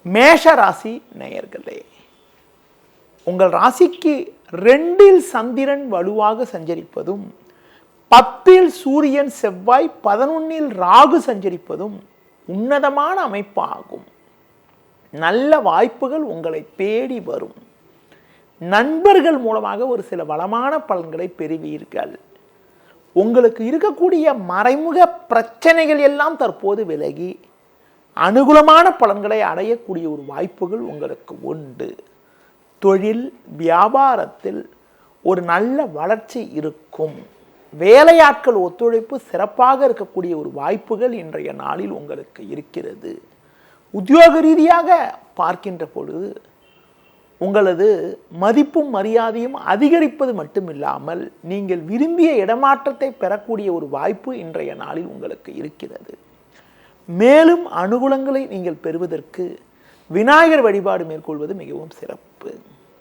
மேஷ ராசி நேயர்களே, உங்கள் ராசிக்கு 2இல் சந்திரன் வலுவாக சஞ்சரிப்பதும் 10இல் சூரியன் செவ்வாய் 11இல் ராகு சஞ்சரிப்பதும் உன்னதமான அமைப்பாகும். நல்ல வாய்ப்புகள் உங்களை தேடி வரும். நண்பர்கள் மூலமாக ஒரு சில வளமான பலன்களை பெறுவீர்கள். உங்களுக்கு இருக்கக்கூடிய மறைமுக பிரச்சனைகள் எல்லாம் தற்போது விலகி அனுகூலமான பலன்களை அடையக்கூடிய ஒரு வாய்ப்புகள் உங்களுக்கு உண்டு. தொழில் வியாபாரத்தில் ஒரு நல்ல வளர்ச்சி இருக்கும். வேலையாட்கள் ஒத்துழைப்பு சிறப்பாக இருக்கக்கூடிய ஒரு வாய்ப்புகள் இன்றைய நாளில் உங்களுக்கு இருக்கிறது. உத்தியோக ரீதியாக பார்க்கின்ற பொழுது உங்களது மதிப்பும் மரியாதையும் அதிகரிப்பது மட்டுமில்லாமல் நீங்கள் விரும்பிய இடமாற்றத்தை பெறக்கூடிய ஒரு வாய்ப்பு இன்றைய நாளில் உங்களுக்கு இருக்கிறது. மேலும் அனுகூலங்களை நீங்கள் பெறுவதற்கு விநாயகர் வழிபாடு மேற்கொள்வது மிகவும் சிறப்பு.